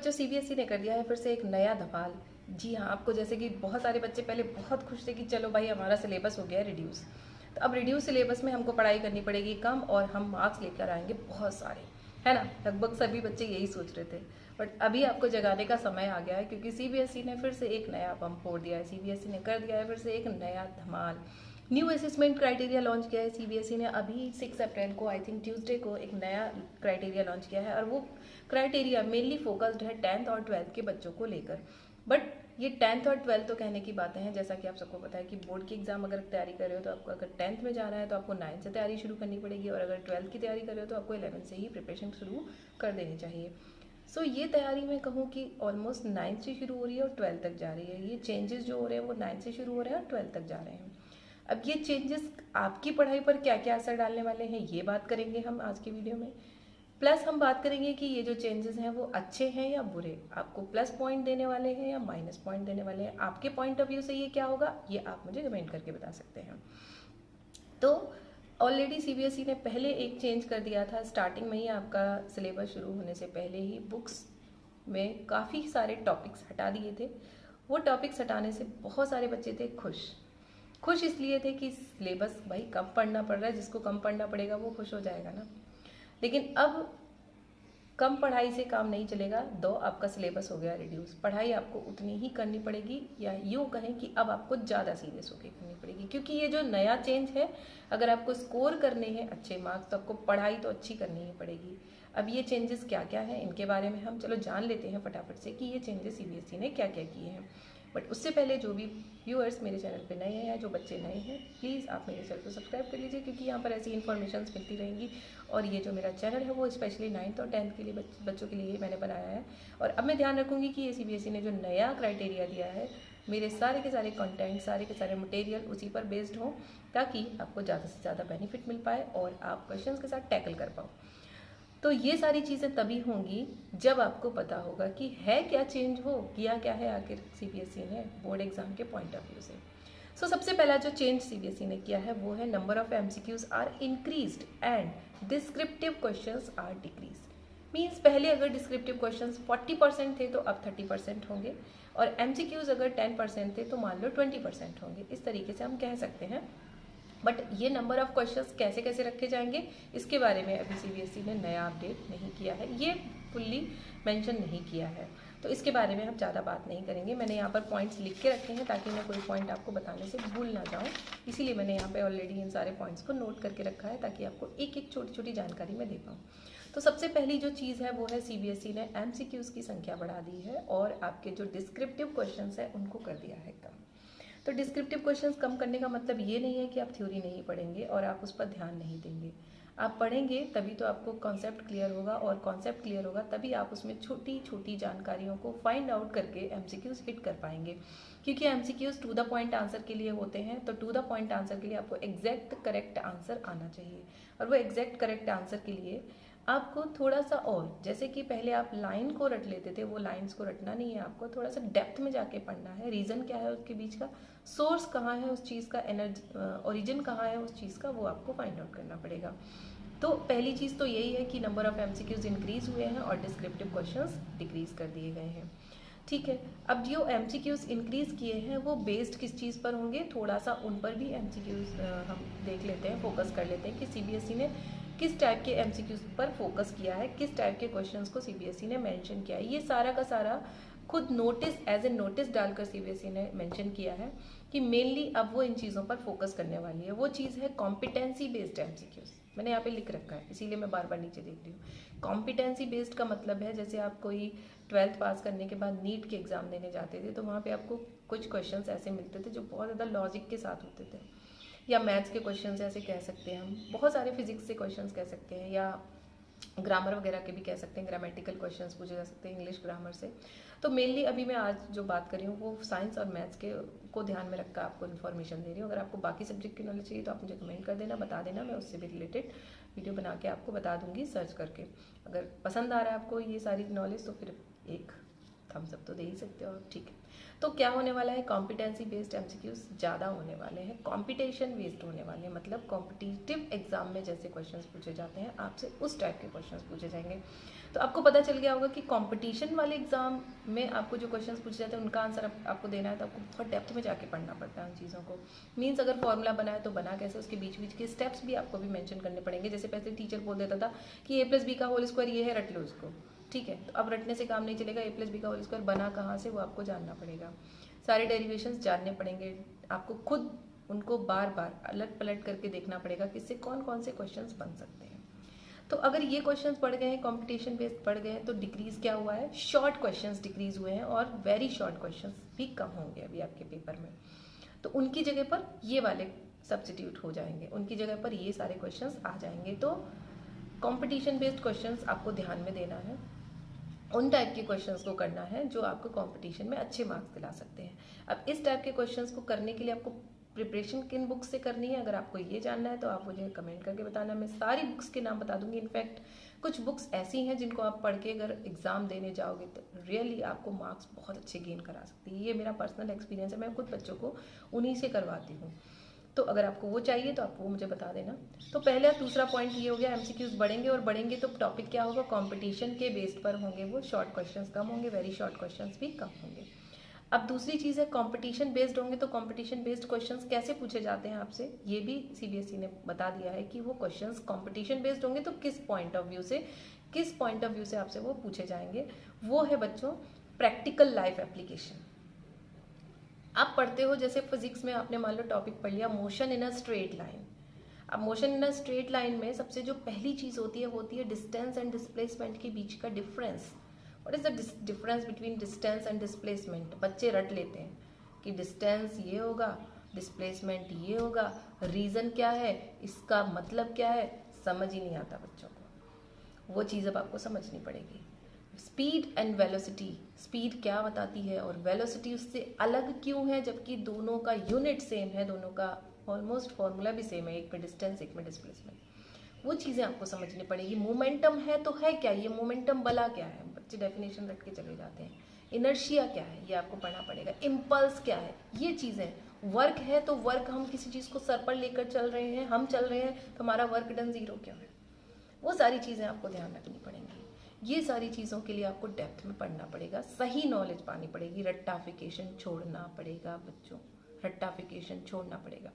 बच्चों, सीबीएसई ने कर दिया है फिर से एक नया धमाल। जी हाँ, आपको जैसे कि बहुत सारे बच्चे पहले बहुत खुश थे कि चलो भाई हमारा सिलेबस हो गया है रिड्यूस, तो अब रिड्यूस सिलेबस में हमको पढ़ाई करनी पड़ेगी कम और हम मार्क्स लेकर आएंगे बहुत सारे, है ना। लगभग सभी बच्चे यही सोच रहे थे, बट अभी आपको जगाने का समय आ गया है क्योंकि सीबीएसई ने फिर से एक नया बम फोड़ दिया है। सीबीएसई ने कर दिया है फिर से एक नया धमाल। न्यू असेसमेंट क्राइटेरिया लॉन्च किया है सीबीएसई ने अभी 6 अप्रैल को, आई थिंक ट्यूसडे को एक नया क्राइटेरिया लॉन्च किया है और वो क्राइटेरिया मेनली फोकस्ड है 10th और 12th के बच्चों को लेकर। बट ये 10th और 12th तो कहने की बातें हैं, जैसा कि आप सबको पता है कि बोर्ड की एग्जाम अगर तैयारी कर रहे हो तो आपको अगर 10th में जाना है तो आपको 9th से तैयारी शुरू करनी पड़ेगी, और अगर 12th की तैयारी कर रहे हो तो आपको 11th से ही प्रिपरेशन शुरू कर देनी चाहिए। सो ये तैयारी मैं कहूँ कि ऑलमोस्ट 9th से शुरू हो रही है और 12th तक जा रही है। ये चेंजेस जो हो रहे हैं वो 9th से शुरू हो रहे हैं और 12th तक जा रहे हैं। अब ये चेंजेस आपकी पढ़ाई पर क्या क्या असर डालने वाले हैं ये बात करेंगे हम आज की वीडियो में। प्लस हम बात करेंगे कि ये जो चेंजेस हैं वो अच्छे हैं या बुरे, आपको प्लस पॉइंट देने वाले हैं या माइनस पॉइंट देने वाले हैं। आपके पॉइंट ऑफ व्यू से ये क्या होगा ये आप मुझे कमेंट करके बता सकते हैं। तो ऑलरेडी सीबीएसई ने पहले एक चेंज कर दिया था स्टार्टिंग में ही, आपका सिलेबस शुरू होने से पहले ही बुक्स में काफ़ी सारे टॉपिक्स हटा दिए थे। वो टॉपिक्स हटाने से बहुत सारे बच्चे थे खुश इसलिए थे कि सिलेबस भाई कम पढ़ना पड़ रहा है, जिसको कम पढ़ना पड़ेगा वो खुश हो जाएगा ना। लेकिन अब कम पढ़ाई से काम नहीं चलेगा, दो आपका सिलेबस हो गया रिड्यूस, पढ़ाई आपको उतनी ही करनी पड़ेगी, या यूँ कहें कि अब आपको ज़्यादा सीरियस होकर करनी पड़ेगी, क्योंकि ये जो नया चेंज है, अगर आपको स्कोर करने हैं अच्छे मार्क्स तो आपको पढ़ाई तो अच्छी करनी ही पड़ेगी। अब ये चेंजेस क्या क्या हैं इनके बारे में हम चलो जान लेते हैं फटाफट से कि ये चेंजेस सीबीएसई ने क्या क्या किए हैं। बट उससे पहले जो भी व्यूअर्स मेरे चैनल पे नए हैं या जो बच्चे नए हैं, प्लीज़ आप मेरे चैनल को सब्सक्राइब कर लीजिए, क्योंकि यहाँ पर ऐसी इन्फॉर्मेशन मिलती रहेंगी। और ये जो मेरा चैनल है वो स्पेशली 9th और 10th के लिए बच्चों के लिए मैंने बनाया है। और अब मैं ध्यान रखूँगी कि ये सीबीएसई ने जो नया क्राइटेरिया दिया है, मेरे सारे के सारे कंटेंट, सारे के सारे मटेरियल उसी पर बेस्ड हों, ताकि आपको ज़्यादा से ज़्यादा बेनिफिट मिल पाए और आप क्वेश्चन के साथ टैकल कर पाओ। तो ये सारी चीज़ें तभी होंगी जब आपको पता होगा कि है क्या चेंज, हो किया क्या है आखिर सीबीएसई ने बोर्ड एग्जाम के पॉइंट ऑफ व्यू से। सो सबसे पहला जो चेंज सीबीएसई ने किया है वो है number of MCQs are increased and descriptive questions are decrease. Means पहले अगर डिस्क्रिप्टिव क्वेश्चंस 40% थे तो अब 30% होंगे, और एमसीक्यूज अगर 10% थे तो मान लो 20% होंगे। इस तरीके से हम कह सकते हैं। बट ये नंबर ऑफ क्वेश्चंस कैसे कैसे रखे जाएंगे इसके बारे में अभी सीबीएसई ने नया अपडेट नहीं किया है, ये फुल्ली मेंशन नहीं किया है, तो इसके बारे में हम ज़्यादा बात नहीं करेंगे। मैंने यहाँ पर पॉइंट्स लिख के रखे हैं ताकि मैं कोई पॉइंट आपको बताने से भूल ना जाऊँ, इसीलिए मैंने यहाँ पे ऑलरेडी इन सारे पॉइंट्स को नोट करके रखा है ताकि आपको एक एक छोटी छोटी जानकारी मैं दे पाऊँ। तो सबसे पहली जो चीज़ है वो है सीबीएसई ने एमसीक्यूज़ की संख्या बढ़ा दी है और आपके जो डिस्क्रिप्टिव क्वेश्चन है उनको कर दिया है कम। तो डिस्क्रिप्टिव क्वेश्चंस कम करने का मतलब ये नहीं है कि आप थ्योरी नहीं पढ़ेंगे और आप उस पर ध्यान नहीं देंगे। आप पढ़ेंगे तभी तो आपको कॉन्सेप्ट क्लियर होगा, और कॉन्सेप्ट क्लियर होगा तभी आप उसमें छोटी छोटी जानकारियों को फाइंड आउट करके एमसीक्यूज हिट कर पाएंगे, क्योंकि MCQs to the point answer के लिए होते हैं। तो टू द पॉइंट आंसर के लिए आपको एग्जैक्ट करेक्ट आंसर आना चाहिए, और वो एग्जैक्ट करेक्ट आंसर के लिए आपको थोड़ा सा, और जैसे कि पहले आप लाइन को रट लेते थे, वो लाइंस को रटना नहीं है, आपको थोड़ा सा डेप्थ में जाके पढ़ना है। रीज़न क्या है उसके बीच का, सोर्स कहाँ है उस चीज़ का, एनर्जी ओरिजिन कहाँ है उस चीज़ का, वो आपको फाइंड आउट करना पड़ेगा। तो पहली चीज़ तो यही है कि नंबर ऑफ एमसीक्यूज इंक्रीज हुए हैं और डिस्क्रिप्टिव क्वेश्चंस डिक्रीज कर दिए गए हैं। ठीक है, अब जो एमसीक्यूज इंक्रीज किए हैं वो बेस्ड किस चीज़ पर होंगे, थोड़ा सा उन पर भी एमसीक्यूज हम देख लेते हैं, फोकस कर लेते हैं कि सीबीएसई ने किस टाइप के एमसीक्यूज पर फोकस किया है, किस टाइप के क्वेश्चंस को सीबीएसई ने मेंशन किया है। ये सारा का सारा खुद नोटिस, एज ए नोटिस डालकर सीबीएसई ने मेंशन किया है कि मेनली अब वो इन चीज़ों पर फोकस करने वाली है। वो चीज़ है कॉम्पिटेंसी बेस्ड एमसीक्यूज, मैंने यहाँ पे लिख रखा है इसीलिए मैं बार बार नीचे देख रही हूँ। कॉम्पिटेंसी बेस्ड का मतलब है जैसे आप कोई 12th पास करने के बाद नीट के एग्ज़ाम देने जाते थे तो वहाँ पे आपको कुछ क्वेश्चंस ऐसे मिलते थे जो बहुत ज़्यादा लॉजिक के साथ होते थे, या मैथ्स के क्वेश्चंस ऐसे कह सकते हैं हम, बहुत सारे फिजिक्स से क्वेश्चंस कह सकते हैं, या ग्रामर वगैरह के भी कह सकते हैं, ग्रामेटिकल क्वेश्चंस पूछे जा सकते हैं इंग्लिश ग्रामर से। तो मेनली अभी मैं आज जो बात कर रही हूँ वो साइंस और मैथ्स के को ध्यान में रखकर आपको इन्फॉर्मेशन दे रही हूँ। अगर आपको बाकी सब्जेक्ट की नॉलेज चाहिए तो आप मुझे कमेंट कर देना, बता देना, मैं उससे भी रिलेटेड वीडियो बना के आपको बता दूंगी सर्च करके। अगर पसंद आ रहा है आपको ये सारी नॉलेज तो फिर एक थम्स अप तो दे ही सकते हो आप, ठीक है। तो क्या होने वाला है, कॉम्पिटेंसी बेस्ड एमसीक्यूज ज़्यादा होने वाले हैं, कॉम्पिटिशन बेस्ड होने वाले हैं, मतलब कॉम्पिटिटिव एग्जाम में जैसे क्वेश्चंस पूछे जाते हैं आपसे उस टाइप के क्वेश्चंस पूछे जाएंगे। तो आपको पता चल गया होगा कि कंपटीशन वाले एग्जाम में आपको जो क्वेश्चंस पूछे जाते हैं उनका आंसर आपको देना है, तो आपको बहुत डेप्थ में जाके पढ़ना पड़ता है उन चीज़ों को। मीन्स अगर फॉर्मूला बना है तो बना कैसे, उसके बीच बीच के स्टेप्स भी आपको भी मेंशन करने पड़ेंगे। जैसे पहले टीचर बोल देता था कि a+b का होल स्क्वायर ये है, रट लो उसको, ठीक है। तो अब रटने से काम नहीं चलेगा, a+b का होल स्क्वायर बना कहाँ से वो आपको जानना पड़ेगा, सारे डेरिवेशंस जानने पड़ेंगे आपको, खुद उनको बार बार अलट पलट करके देखना पड़ेगा कि इससे कौन कौन से क्वेश्चंस बन सकते हैं। तो अगर ये क्वेश्चंस पढ़ गए हैं, कंपटीशन बेस्ड पढ़ गए हैं, तो डिक्रीज क्या हुआ है, शॉर्ट क्वेश्चंस डिक्रीज हुए हैं और वेरी शॉर्ट क्वेश्चंस भी कम होंगे अभी आपके पेपर में। तो उनकी जगह पर ये वाले सब्स्टिट्यूट हो जाएंगे, उनकी जगह पर ये सारे क्वेश्चंस आ जाएंगे। तो कंपटीशन बेस्ड क्वेश्चंस आपको ध्यान में देना है, उन टाइप के क्वेश्चंस को करना है जो आपको कंपटीशन में अच्छे मार्क्स दिला सकते हैं। अब इस टाइप के क्वेश्चंस को करने के लिए आपको प्रिपरेशन किन बुक्स से करनी है, अगर आपको ये जानना है तो आप मुझे कमेंट करके बताना, मैं सारी बुक्स के नाम बता दूंगी। इनफैक्ट कुछ बुक्स ऐसी हैं जिनको आप पढ़ के अगर एग्जाम देने जाओगे तो रियली आपको मार्क्स बहुत अच्छे गेन करा सकती है। ये मेरा पर्सनल एक्सपीरियंस है, मैं खुद बच्चों को उन्हीं से करवाती हूँ। तो अगर आपको वो चाहिए तो आप वो मुझे बता देना। तो पहले दूसरा पॉइंट ये हो गया, एमसीक्यूज बढ़ेंगे और बढ़ेंगे तो टॉपिक क्या होगा, कंपटीशन के बेस्ड पर होंगे, वो शॉर्ट क्वेश्चंस कम होंगे, वेरी शॉर्ट क्वेश्चंस भी कम होंगे। अब दूसरी चीज़ है, कंपटीशन बेस्ड होंगे तो कंपटीशन बेस्ड क्वेश्चंस कैसे पूछे जाते हैं आपसे, ये भी सीबीएसई ने बता दिया है कि वो क्वेश्चंस कंपटीशन बेस्ड होंगे तो किस पॉइंट ऑफ व्यू से आपसे वो पूछे जाएंगे। वो है बच्चों प्रैक्टिकल लाइफ एप्लीकेशन। आप पढ़ते हो जैसे फिजिक्स में आपने मान लो टॉपिक पढ़ लिया motion in a straight line. अब motion in a straight line में सबसे जो पहली चीज़ होती है डिस्टेंस एंड डिस्प्लेसमेंट के बीच का difference. What is the difference between distance and displacement. बच्चे रट लेते हैं कि डिस्टेंस ये होगा, डिस्प्लेसमेंट ये होगा, रीज़न क्या है, इसका मतलब क्या है, समझ ही नहीं आता बच्चों को। वो चीज़ अब आपको समझनी पड़ेगी। स्पीड एंड वेलोसिटी, स्पीड क्या बताती है और वेलोसिटी उससे अलग क्यों है, जबकि दोनों का यूनिट सेम है, दोनों का ऑलमोस्ट फॉर्मूला भी सेम है, एक में डिस्टेंस एक में डिस्प्लेसमेंट। वो चीज़ें आपको समझनी पड़ेगी। मोमेंटम है तो है क्या, ये मोमेंटम बला क्या है, बच्चे डेफिनेशन रख के चले जाते हैं। इनर्शिया क्या है ये आपको पढ़ना पड़ेगा। इम्पल्स क्या है, ये चीज़ें। वर्क है तो वर्क, हम किसी चीज़ को सर पर लेकर चल रहे हैं, हम चल रहे हैं तो हमारा वर्क डन जीरो क्यों है, वो सारी चीज़ें आपको ध्यान रखनी पड़ेंगी। ये सारी चीज़ों के लिए आपको डेप्थ में पढ़ना पड़ेगा, सही नॉलेज पानी पड़ेगी, रट्टाफिकेशन छोड़ना पड़ेगा बच्चों, रट्टाफिकेशन छोड़ना पड़ेगा।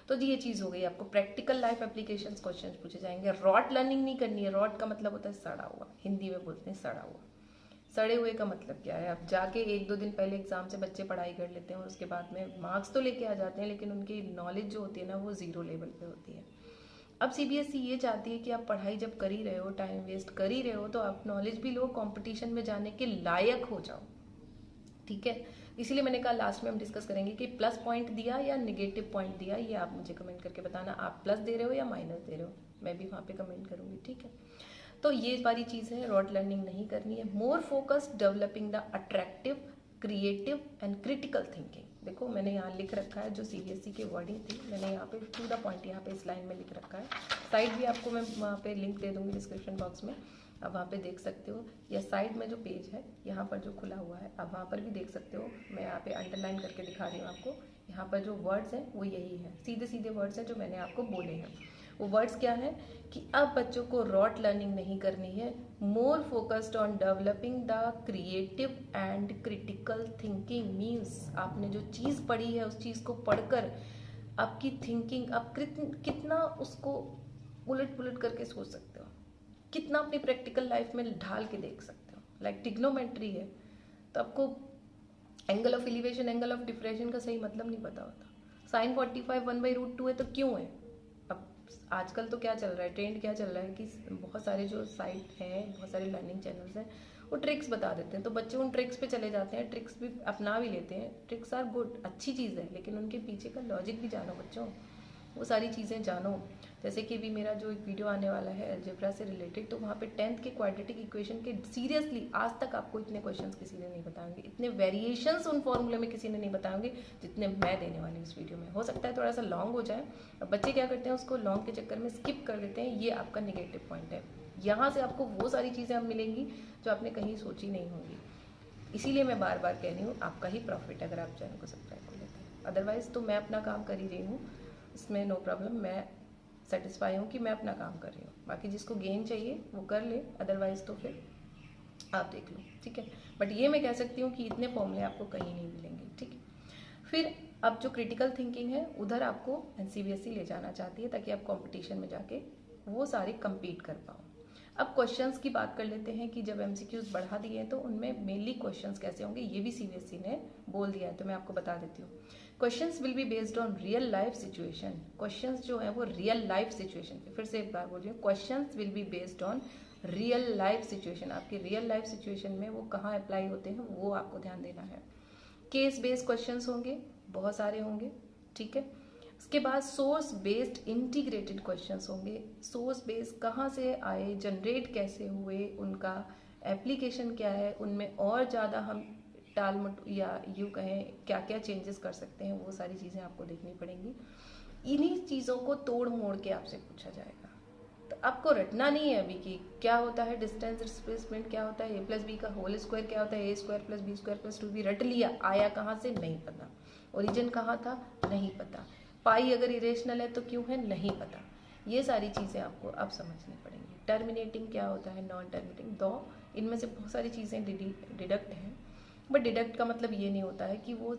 तो ये चीज़ हो गई। आपको प्रैक्टिकल लाइफ एप्लीकेशन क्वेश्चन पूछे जाएंगे। रॉट लर्निंग नहीं करनी है। रॉट का मतलब होता है सड़ा हुआ, हिंदी में बोलते हैं सड़ा हुआ। सड़े हुए का मतलब क्या है, अब जाके 1-2 दिन पहले एग्जाम से बच्चे पढ़ाई कर लेते हैं और उसके बाद में मार्क्स तो लेके आ जाते हैं, लेकिन उनकी नॉलेज जो होती है ना वो जीरो लेवल पे होती है। अब सीबीएसई ये चाहती है कि आप पढ़ाई जब कर ही रहे हो, टाइम वेस्ट कर ही रहे हो, तो आप नॉलेज भी लो, कंपटीशन में जाने के लायक हो जाओ, ठीक है। इसीलिए मैंने कहा लास्ट में हम डिस्कस करेंगे कि प्लस पॉइंट दिया या निगेटिव पॉइंट दिया, ये आप मुझे कमेंट करके बताना, आप प्लस दे रहे हो या माइनस दे रहे हो, मैं भी वहाँ पे कमेंट करूँगी, ठीक है। तो ये सारी चीज़ है, रॉट लर्निंग नहीं करनी है। More focused developing the attractive, creative and critical thinking. देखो मैंने यहाँ लिख रखा है जो सीबीएसई की वर्डिंग थी, मैंने यहाँ पे टू द पॉइंट यहाँ पे इस लाइन में लिख रखा है। साइड भी आपको मैं वहाँ पे लिंक दे दूँगी डिस्क्रिप्शन बॉक्स में, आप वहाँ पे देख सकते हो, या साइड में जो पेज है यहाँ पर जो खुला हुआ है आप वहाँ पर भी देख सकते हो। मैं यहाँ पे अंडरलाइन करके दिखा रही हूँ आपको, यहाँ पर जो वर्ड्स हैं वो यही है, सीधे सीधे वर्ड्स हैं जो मैंने आपको बोले हैं। वो वर्ड्स क्या हैं कि अब बच्चों को रॉट लर्निंग नहीं करनी है, more focused on developing the creative and critical thinking. Means आपने जो चीज़ पढ़ी है उस चीज़ को पढ़कर आपकी थिंकिंग, आप कितना उसको उलट पुलट करके सोच सकते हो, कितना अपनी प्रैक्टिकल लाइफ में ढाल के देख सकते हो। लाइक ट्रिग्नोमेट्री है तो आपको angle of elevation, angle of depression का सही मतलब नहीं पता होता। साइन 45 1/√2 है तो क्यों है। अब आजकल तो क्या चल रहा है, ट्रेंड क्या चल रहा है कि बहुत सारे जो साइट हैं, बहुत सारे लर्निंग चैनल्स हैं, वो ट्रिक्स बता देते हैं, तो बच्चे उन ट्रिक्स पे चले जाते हैं, ट्रिक्स भी अपना भी लेते हैं। ट्रिक्स आर गुड, अच्छी चीज़ है, लेकिन उनके पीछे का लॉजिक भी जानो बच्चों, वो सारी चीज़ें जानो। जैसे कि भी मेरा जो एक वीडियो आने वाला है अलजेब्रा से रिलेटेड, तो वहाँ पे 10th के क्वाड्रेटिक इक्वेशन के सीरियसली आज तक आपको इतने क्वेश्चंस किसी ने नहीं बताएंगे, इतने वेरिएशंस उन फॉर्मूले में किसी ने नहीं बताएंगे जितने मैं देने वाली हूँ इस वीडियो में। हो सकता है थोड़ा सा लॉन्ग हो जाए, अब बच्चे क्या करते हैं उसको लॉन्ग के चक्कर में स्किप कर देते हैं, ये आपका निगेटिव पॉइंट है। यहाँ से आपको वो सारी चीज़ें अब मिलेंगी जो आपने कहीं सोची नहीं होंगी। इसीलिए मैं बार बार कह रही हूँ, आपका ही प्रॉफिट है अगर आप चैनल को सब्सक्राइब कर लेते हैं। अदरवाइज़ तो मैं अपना काम कर ही रही हूँ, इसमें नो प्रॉब्लम, मैं सेटिस्फाई हूँ कि मैं अपना काम कर रही हूँ। बाकी जिसको गेन चाहिए वो कर ले, अदरवाइज़ तो फिर आप देख लो, ठीक है। बट ये मैं कह सकती हूँ कि इतने फॉर्मूले आपको कहीं नहीं मिलेंगे, ठीक है। फिर अब जो क्रिटिकल थिंकिंग है उधर आपको NCBSE ले जाना चाहती है ताकि आप कंपटीशन में जाके वो सारे compete कर पाओ। अब क्वेश्चंस की बात कर लेते हैं कि जब MCQs बढ़ा दिए हैं तो उनमें मेनली क्वेश्चंस कैसे होंगे, ये भी CBSE ने बोल दिया है, तो मैं आपको बता देती हूँ। Questions will be based on real life situation. Questions जो है वो रियल लाइफ सिचुएशन पे, फिर से एक बार बोल रही हूँ, questions will be based on real life situation. आपके रियल लाइफ सिचुएशन में वो कहाँ अप्लाई होते हैं वो आपको ध्यान देना है। केस बेस्ड क्वेश्चंस होंगे, बहुत सारे होंगे, ठीक है। उसके बाद सोर्स बेस्ड इंटीग्रेटेड क्वेश्चंस होंगे। सोर्स बेस्ड कहाँ से आए, जनरेट कैसे हुए, उनका एप्लीकेशन क्या है, उनमें और ज़्यादा हम टाल मट या यूँ कहें क्या क्या चेंजेस कर सकते हैं, वो सारी चीज़ें आपको देखनी पड़ेंगी। इन्हीं चीज़ों को तोड़ मोड़ के आपसे पूछा जाएगा। तो आपको रटना नहीं है अभी कि क्या होता है डिस्टेंस डिस्प्लेसमेंट, क्या होता है a+b का होल स्क्वायर, क्या होता है a² + b² + 2b, रट लिया, आया कहाँ से नहीं पता, ओरिजिन कहाँ था नहीं पता, पाई अगर इरेशनल है तो क्यों है नहीं पता, ये सारी चीज़ें आपको अब समझनी पड़ेंगी। टर्मिनेटिंग क्या होता है, नॉन टर्मिनेटिंग, दो इनमें से बहुत सारी चीज़ें डिडक्ट हैं, बट डिडक्ट का मतलब ये नहीं होता है कि वो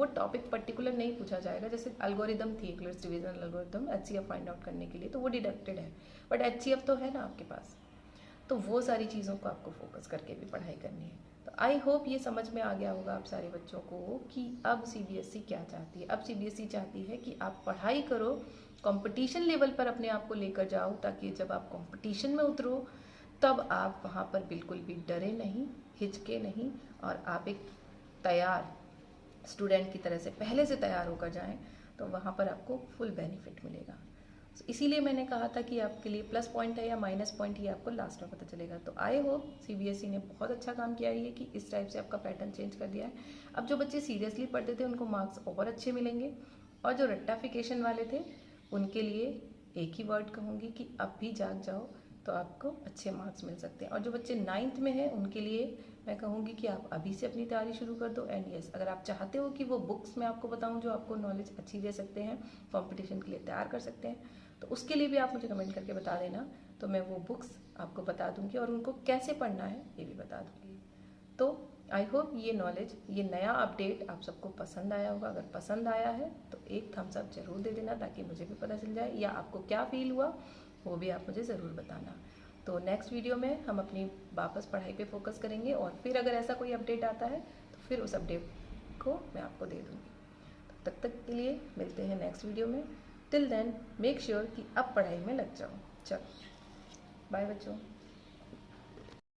टॉपिक पर्टिकुलर नहीं पूछा जाएगा। जैसे एल्गोरिदम थी, cluster division algorithm, HCF find out करने के लिए, तो वो डिडक्टेड है, बट HCF तो है ना आपके पास, तो वो सारी चीज़ों को आपको फोकस करके भी पढ़ाई करनी है। तो आई होप ये समझ में आ गया होगा आप सारे बच्चों को कि अब CBSE क्या चाहती है। अब CBSE चाहती है कि आप पढ़ाई करो, कंपटीशन लेवल पर अपने आप को लेकर जाओ, ताकि जब आप कंपटीशन में उतरो तब आप वहाँ पर बिल्कुल भी डरे नहीं, हिचके नहीं, और आप एक तैयार स्टूडेंट की तरह से पहले से तैयार होकर जाएं, तो वहाँ पर आपको फुल बेनिफिट मिलेगा। इसीलिए मैंने कहा था कि आपके लिए प्लस पॉइंट है या माइनस पॉइंट ये आपको लास्ट में पता चलेगा। तो आई होप CBSE ने बहुत अच्छा काम किया है कि इस टाइप से आपका पैटर्न चेंज कर दिया है। अब जो बच्चे सीरियसली पढ़ते थे उनको मार्क्स और अच्छे मिलेंगे, और जो रट्टाफिकेशन वाले थे उनके लिए एक ही वर्ड कहूँगी कि अब भी जाग जाओ, तो आपको अच्छे मार्क्स मिल सकते हैं। और जो बच्चे 9th में हैं उनके लिए मैं कहूँगी कि आप अभी से अपनी तैयारी शुरू कर दो। एंड यस, अगर आप चाहते हो कि वो बुक्स मैं आपको बताऊँ जो आपको नॉलेज अच्छी दे सकते हैं, कंपटीशन के लिए तैयार कर सकते हैं, तो उसके लिए भी आप मुझे कमेंट करके बता देना, तो मैं वो बुक्स आपको बता दूँगी और उनको कैसे पढ़ना है ये भी बता दूँगी। तो आई होप ये नॉलेज, ये नया अपडेट आप सबको पसंद आया होगा। अगर पसंद आया है तो एक थम्स अप जरूर दे देना, ताकि मुझे भी पता चल जाए, या आपको क्या फील हुआ वो भी आप मुझे ज़रूर बताना। तो नेक्स्ट वीडियो में हम अपनी वापस पढ़ाई पे फोकस करेंगे, और फिर अगर ऐसा कोई अपडेट आता है तो फिर उस अपडेट को मैं आपको दे दूँगी। तब तक के लिए मिलते हैं नेक्स्ट वीडियो में। टिल देन मेक श्योर कि अब पढ़ाई में लग जाओ। चलो बाय बच्चों।